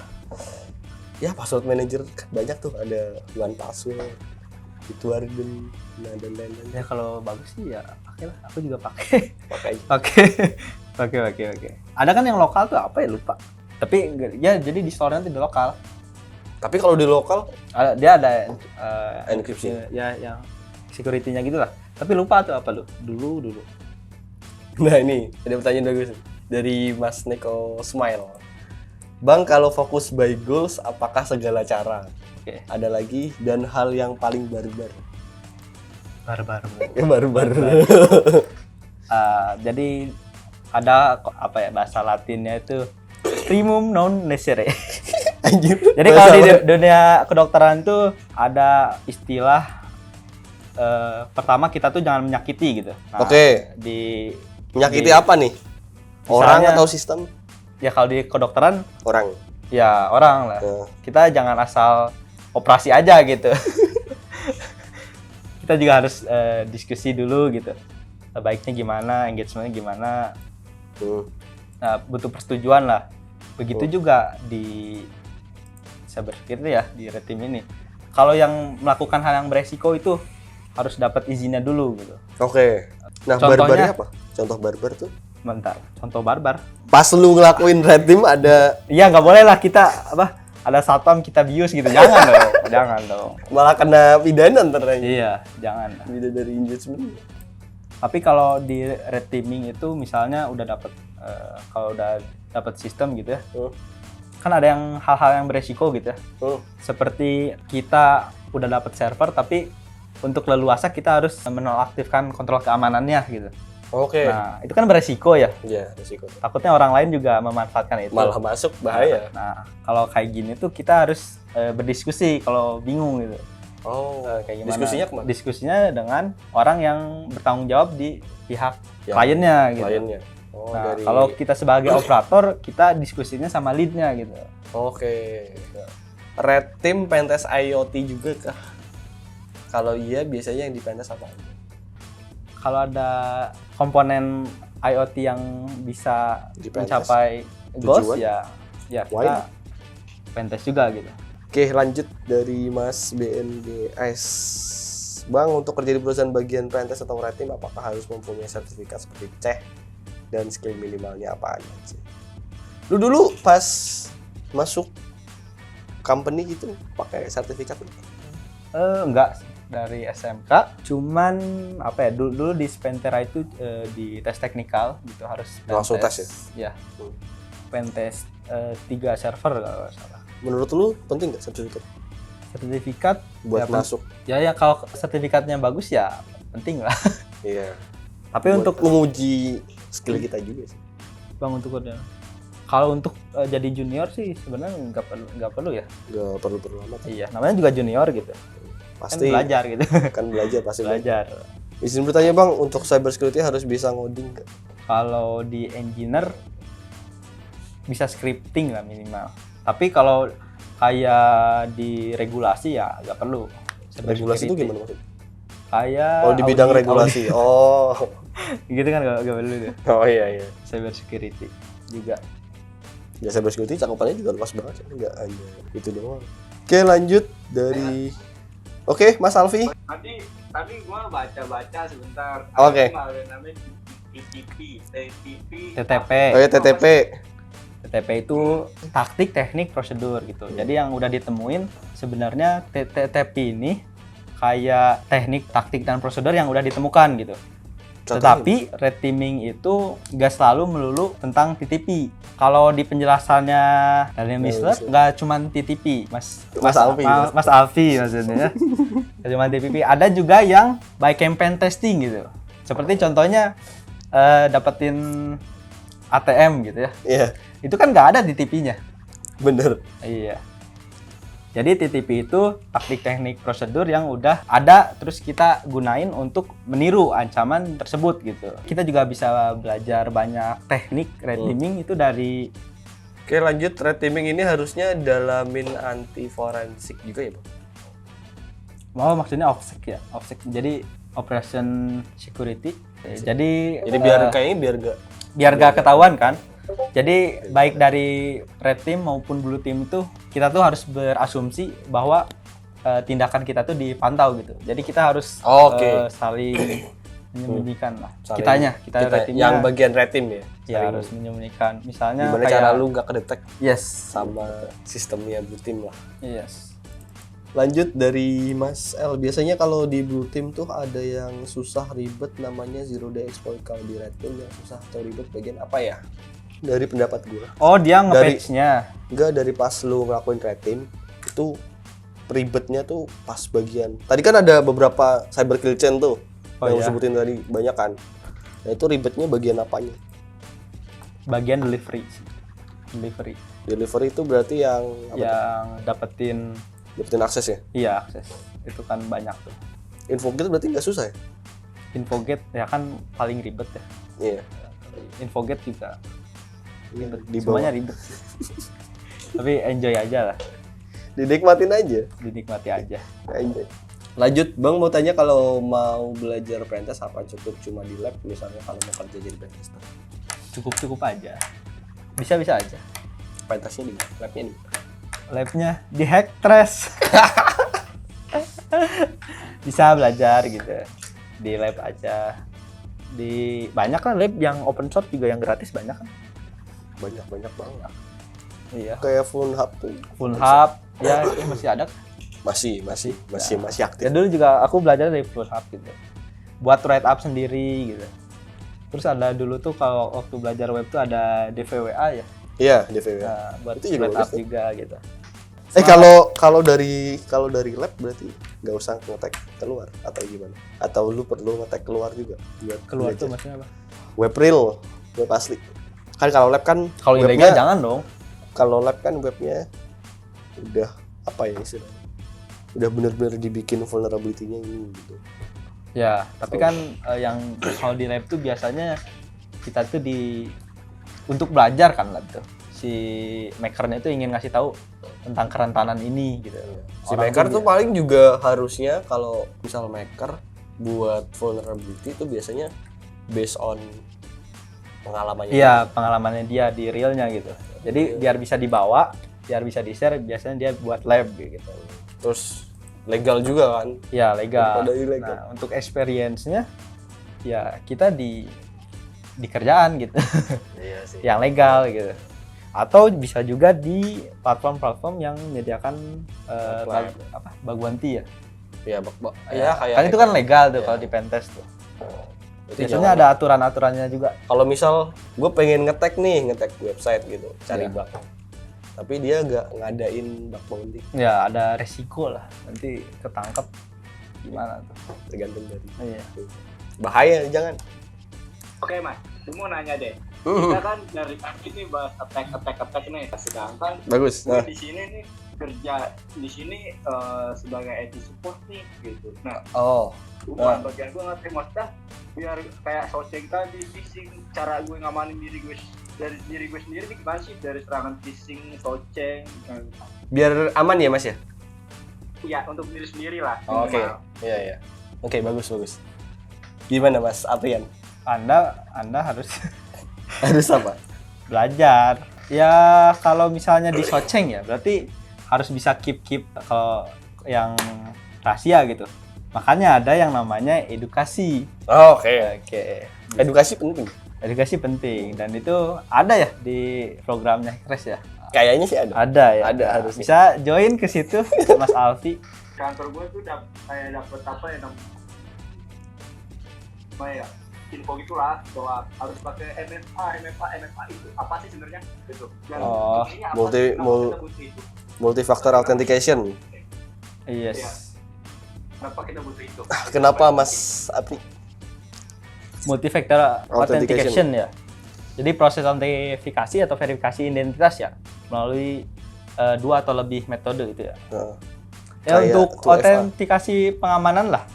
Ya password manager kan banyak tuh, ada One Password, Bitwarden, nah dan lain-lain. Ya kalau bagus sih ya pakai lah. Aku juga pakai. Pakai. Oke. Ada kan yang lokal tuh apa ya lupa. Tapi ya jadi di store-nya tuh di lokal. Tapi kalau di lokal Dia ada Enkripsi. Ya yang security-nya gitu lah. Tapi lupa tuh apa lu? Dulu. Nah, ini ada pertanyaan bagus dari Mas Neko Smile. Bang, kalau fokus by goals, apakah segala cara? Oke. Ada lagi dan hal yang paling barbar. Barbar. Ya barbar. Jadi ada apa ya bahasa Latinnya itu primum non nocere. Anjir. Jadi kalau di dunia kedokteran tuh ada istilah pertama kita tuh jangan menyakiti gitu. Nah, Oke. Menyakiti apa nih? Orang misalnya- atau sistem? Ya kalau di kedokteran Orang. ya orang lah. Nah, Kita jangan asal operasi aja gitu. Kita juga harus diskusi dulu gitu. Baiknya gimana, engagementnya gimana. Nah, butuh persetujuan lah. Begitu juga di cybersecurity ya, di Red Team ini. Kalau yang melakukan hal yang beresiko itu harus dapat izinnya dulu gitu. Oke. Nah, Contohnya- barbarnya apa? Contoh barbar tuh? Bentar, contoh barbar. Pas lu ngelakuin Red Team ada Iya nggak boleh lah kita ada satpam kita bius gitu. Jangan dong, jangan dong. Malah kena pidana ntar aja. Iya, jangan. Beda dari engagement. Tapi kalau di red teaming itu misalnya udah dapat kalau udah dapat sistem gitu ya. Kan ada yang hal-hal yang beresiko gitu ya. Seperti kita udah dapat server tapi untuk leluasa kita harus menonaktifkan kontrol keamanannya gitu. Oke. Nah, itu kan beresiko ya. Iya, resiko. Takutnya orang lain juga memanfaatkan itu. Malah masuk bahaya. Nah, kalau kayak gini tuh kita harus berdiskusi kalau bingung gitu. Oh, Kayak gimana? diskusinya kemana? Diskusinya dengan orang yang bertanggung jawab di pihak Ya, kliennya gitu. Kliennya. Oh, Nah, kalau kita sebagai operator, kita diskusinya sama lead-nya gitu. Oke. Red Team Pentest IoT juga kah? Kalau iya biasanya yang di Pentest apa? Kalau ada komponen IoT yang bisa Di pentest. mencapai goals Tujuan. ya Why kita not? pentest juga gitu. Oke, lanjut dari Mas BNGS. Bang, untuk kerja di perusahaan bagian Pentest atau Red Team, apakah harus mempunyai sertifikat seperti C? Dan skill minimalnya apa aja? Lu dulu pas masuk company gitu pakai sertifikat? Enggak sih, dari SMK, cuman apa ya, dulu di Spentera itu di tes teknikal gitu harus Langsung tes ya? Ya, pentest 3 server kalau nggak salah. Menurut lu penting nggak sertifikat Sertifikat buat ya, masuk? Ya kalau sertifikatnya bagus ya penting lah. Iya. Tapi Buat untuk menguji skill kita juga sih. Bang untuk kalau untuk jadi junior sih sebenarnya nggak perlu ya. Nggak perlu amat. Iya, namanya juga junior gitu. Pasti Kan belajar gitu. kan belajar pasti Belajar. Izin bertanya Bang, untuk cyber security harus bisa ngoding nggak? Kalau di engineer bisa scripting lah minimal. Tapi kalau kayak di regulasi ya nggak perlu. Cyber Regulasi itu security. gimana maksudnya? Kayak Oh, di bidang audit- regulasi. Oh. gitu kan nggak perlu deh. Oh iya. Cyber security juga. Ya cyber security cakupannya juga luas banget, nggak hanya itu doang. Oke, lanjut dari Oke, Mas Alfi. Tadi gua baca sebentar. Oke. Ada namanya TTP. TTP. Oh ya, TTP. TTP itu taktik, teknik, prosedur gitu. Jadi yang udah ditemuin sebenarnya TTP ini kayak teknik, taktik, dan prosedur yang udah ditemukan gitu. Tetapi red teaming itu nggak selalu melulu tentang TTP. Kalau di penjelasannya Daniel Misler nggak cuma TTP, Mas Alfi. Mas Alfi maksudnya. Nggak cuma TTP, ada juga yang by campaign testing gitu. Seperti contohnya dapetin ATM gitu ya. Iya, Itu kan nggak ada TTP-nya. bener. Iya. Jadi TTP itu taktik, teknik, prosedur yang udah ada terus kita gunain untuk meniru ancaman tersebut gitu. Kita juga bisa belajar banyak teknik red teaming itu dari Oke, lanjut. Red teaming ini harusnya dalamin anti forensik juga ya, Bang? maksudnya OPSEC ya. OPSEC. Jadi operation security. Jadi biar kayaknya biar gak ketahuan kan. Jadi baik dari red team maupun blue team itu kita tuh harus berasumsi bahwa tindakan kita tuh dipantau gitu. Jadi kita harus saling menyembunyikan lah. Kita red teamnya, yang bagian red team ya. ya harus menyembunyikan. Misalnya Gimana cara lu nggak kedetek yes sama sistemnya blue team lah. yes. Lanjut dari Mas L. Biasanya kalau di blue team tuh ada yang susah ribet namanya zero day exploit. Kalau di red team yang susah atau ribet bagian apa ya? Dari pendapat gue. Oh, dia nge-patch-nya. Enggak, dari pas lu ngelakuin red team itu ribetnya tuh pas bagian. Tadi kan ada beberapa cyber kill chain tuh. Yang lu sebutin tadi banyak kan. Nah, itu ribetnya bagian apanya? Bagian delivery. Delivery itu berarti yang apa Yang dapetin akses ya? iya akses. Itu kan banyak tuh. Infogate berarti nggak susah ya? Infogate ya kan paling ribet ya. Iya. Infogate juga ribet. Di bawah. Semuanya ribet. Tapi enjoy aja lah. Dinikmatin aja. Dinikmati aja. Enjoy. Lanjut, Bang mau tanya kalau mau belajar pentest apa cukup cuma di lab misalnya kalau mau kerja jadi pentester? Cukup aja. Bisa aja. Pentestnya di mana? Labnya di mana? Labnya di Hacktrash. Bisa belajar gitu di lab aja. Di banyak kan lab yang open source juga yang gratis banyak kan. Banyak banget. Iya. Kayak Phone Hub tuh. Phone Hub ya masih ada. Masih aktif. Ya dulu juga aku belajar dari Phone Hub gitu. Buat write up sendiri gitu. Terus ada dulu tuh kalau waktu belajar web tuh ada DVWA ya. Iya, DVW. Nah, buat Itu juga write up bagus tuh. juga gitu. Kalau dari lab berarti nggak usah ngetek keluar atau gimana? Atau lu perlu ngetek keluar juga buat Keluar belajar? tuh maksudnya apa? Web real, web asli. Kan kalau lab kan Kalau ilegal jangan dong. Kalau lab kan webnya udah apa ya istilahnya? Udah benar-benar dibikin vulnerability-nya ini gitu. Ya, tapi kan yang kalau di lab tuh biasanya kita tuh untuk belajar kan lab tuh. Si makernya itu ingin ngasih tahu tentang kerentanan ini gitu. Si Orang maker tuh dia- paling juga harusnya kalau misal maker buat vulnerability itu biasanya based on pengalamannya. Iya, pengalamannya dia di realnya gitu. Jadi biar bisa dibawa, biar bisa di-share, biasanya dia buat lab gitu. Terus legal juga kan? Ya, legal. Daripada ilegal. Nah, untuk experience-nya ya kita di kerjaan gitu. Iya sih. Yang legal gitu. Atau bisa juga di platform-platform yang menyediakan bug bounty ya. Iya, ya kayak Kan itu kan legal tuh Iya. kalau di pentest tuh. Itu Biasanya ada aturan-aturannya juga. kalau misal gue pengen ngetek website gitu, cari Iya. bug. Tapi dia nggak ngadain bug bounty, Ya ada resiko lah. Nanti ketangkep gimana tuh. tergantung dari. Iya. Bahaya, jangan. Oke mas, gue mau nanya deh. Kita kan dari tadi nih bahas attack nih. Sedangkan Bagus. gue Nah, di sini nih kerja di sini sebagai IT support nih gitu. Nah, bukan bagian gue ngerti maksudnya biar kayak Soceng tadi phishing, cara gue ngamanin diri gue sendiri nih gimana sih dari serangan phishing, Soceng, biar aman ya Mas ya. ya untuk diri sendiri lah. Oke. minimal. Iya. Oke, bagus. Gimana Mas Aprian? Anda harus Harus apa? belajar. Ya kalau misalnya di Soceng ya berarti harus bisa keep kalau yang rahasia gitu. Makanya ada yang namanya edukasi. Oke. Oke. Edukasi penting. Edukasi penting dan itu ada ya di programnya Crash ya. Kayaknya sih ada. Ada ya. Ada, harusnya. Bisa join ke situ Mas Alfi. Kantor gue tuh kayak dapet apa ya namanya info gitulah bahwa harus pakai MFA itu apa sih sebenarnya gitu. Dan Oh, fungsinya apa multi- sih? Kenapa mul- kita butuh itu? Multi-factor authentication. Yes. Iya. Kenapa kita butuh itu? Kenapa Mas Apri? Multi-factor Authentication. authentication ya. Jadi proses autentifikasi atau verifikasi identitas ya melalui 2 atau lebih metode gitu ya. Nah, Ya Kayak untuk 2FA. autentikasi pengamanan lah.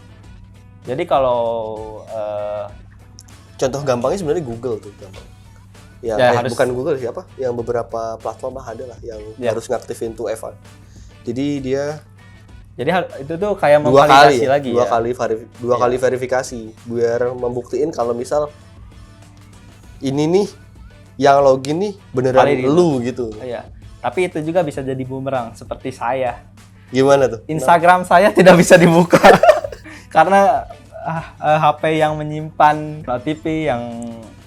Jadi kalau contoh gampangnya sebenarnya Google tuh gampang. Ya, harus- bukan Google siapa? Yang beberapa platform lah ada lah yang Ya. harus ngaktifin 2FA. Jadi dia itu tuh kayak dua kali memvalidasi lagi dua ya. kali dua Iya. kali verifikasi biar membuktiin kalau misal ini nih yang login nih beneran Valid itu. lu gitu. Iya. Tapi itu juga bisa jadi bumerang seperti saya. Gimana tuh? Instagram saya tidak bisa dibuka karena HP yang menyimpan OTP yang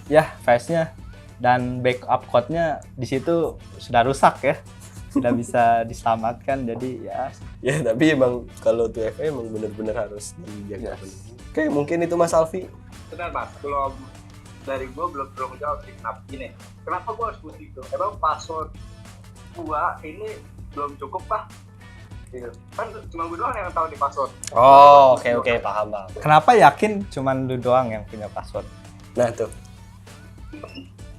ya face-nya dan backup code-nya di situ sudah rusak ya. Sudah bisa diselamatkan jadi ya Ya tapi emang kalau 2FA emang bener-bener harus dijaga. Yes. Oke, mungkin itu Mas Alfi. Benar mas, belum dari gue belum jawab sih kenapa gini. Kenapa gue harus butuh itu? Emang password gue ini belum cukup pak? Gitu. Kan cuma gue doang yang tahu di password. Oh, oke paham. kenapa yakin cuman lu doang yang punya password? Nah, tuh.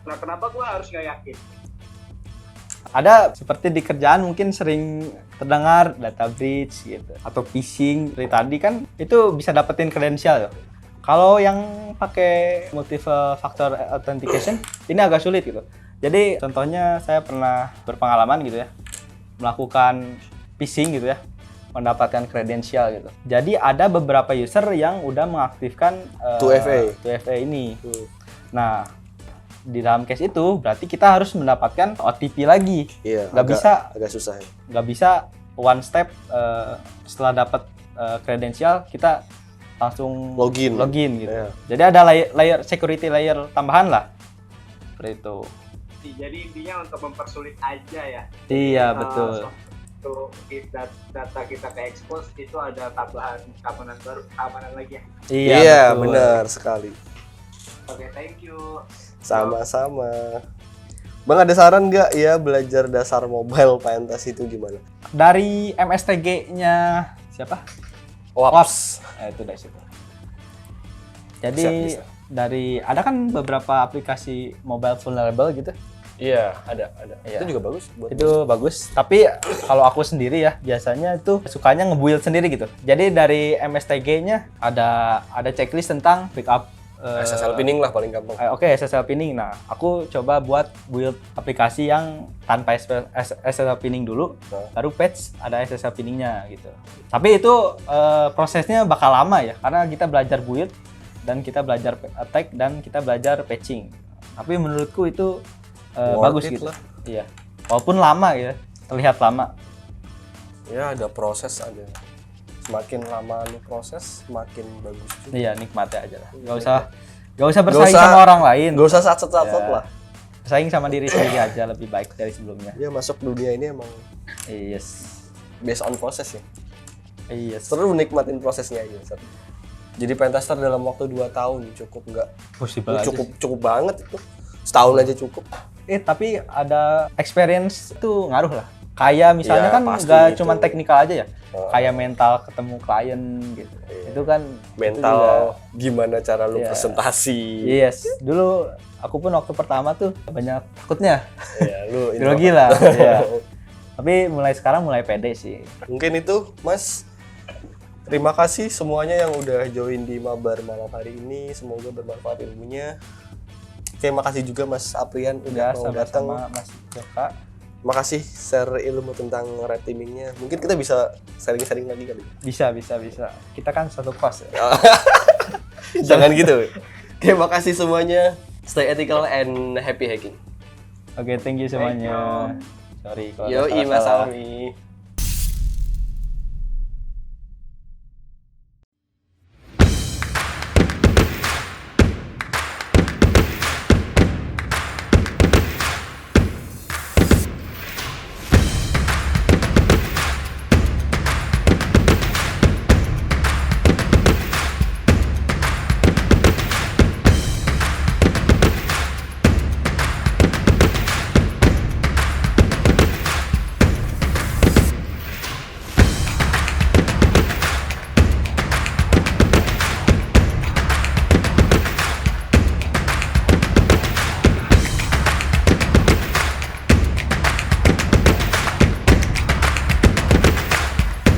Nah kenapa gue harus nggak yakin? Ada seperti di kerjaan mungkin sering terdengar data breach gitu atau phishing. Dari tadi kan itu bisa dapetin kredensial ya. Kalau yang pakai multi-factor authentication ini agak sulit gitu. Jadi contohnya saya pernah berpengalaman gitu ya melakukan phishing gitu ya, mendapatkan kredensial gitu. Jadi ada beberapa user yang udah mengaktifkan 2FA ini. Nah, di dalam case itu berarti kita harus mendapatkan OTP lagi. Iya, agak susah ya. Nggak bisa one step setelah dapat kredensial kita langsung Login. gitu. Iya. Jadi ada layer security layer tambahan lah seperti itu. sih. Jadi intinya untuk mempersulit aja ya. Iya, betul. Untuk data kita ke expose itu ada tambahan keamanan baru, keamanan lagi ya. Iya, betul. benar sekali. Oke, thank you. Sama-sama. Bang, ada saran nggak ya belajar dasar mobile pentas itu gimana? Dari MSTG-nya siapa? Waps. Itu dari situ. Jadi Bisa. ada kan beberapa aplikasi mobile vulnerable gitu. Iya, ada. Iya. Itu juga bagus buat Itu bagus. Tapi kalau aku sendiri ya biasanya itu sukanya nge-build sendiri gitu. Jadi dari MSTG-nya ada checklist tentang backup SSL pinning lah paling gampang. Oke, SSL pinning. Nah, aku coba buat build aplikasi yang tanpa SSL pinning dulu, baru patch ada SSL pinningnya gitu. Tapi itu prosesnya bakal lama ya, karena kita belajar build dan kita belajar attack dan kita belajar patching. Tapi menurutku itu bagus gitu. Lah. Iya. Walaupun lama ya, terlihat lama. Ya ada proses ada. Semakin lama lu proses, semakin bagus juga. Iya, nikmati aja lah. Gak usah bersaing sama orang lain. Gak usah satset-satset Ya. lah. Bersaing sama diri sendiri aja lebih baik dari sebelumnya. Ya masuk dunia ini emang Yes. based on proses ya. Yes. Seru nikmatin prosesnya aja. Sat. Jadi pentester dalam waktu 2 tahun cukup nggak? Possible aja. Cukup banget itu. Setahun aja cukup. Tapi ada experience itu ngaruh lah. Kayak misalnya Ya, kan pasti nggak itu. cuma teknikal aja ya. Oh. Kayak mental ketemu klien gitu. Iya. Itu kan Mental, itu juga- gimana cara lu Iya. presentasi. Yes. Dulu aku pun waktu pertama tuh banyak takutnya. Iya, lu Grogi lah. Iya. Tapi mulai sekarang mulai pede sih. Mungkin itu, Mas. Terima kasih semuanya yang udah join di Mabar malam hari ini. Semoga bermanfaat ilmunya. Oke, makasih juga Mas Aprian udah Ya, mau datang. sama-sama Mas Joka. Makasih share ilmu tentang red teamingnya. Mungkin kita bisa sharing-sharing lagi kali. Bisa. Kita kan satu kos ya. Jangan gitu. Oke, makasih semuanya. Stay ethical and happy hacking. Oke, thank you semuanya. Sorry kalau ada Yoi, Mas salah-salah. Ami.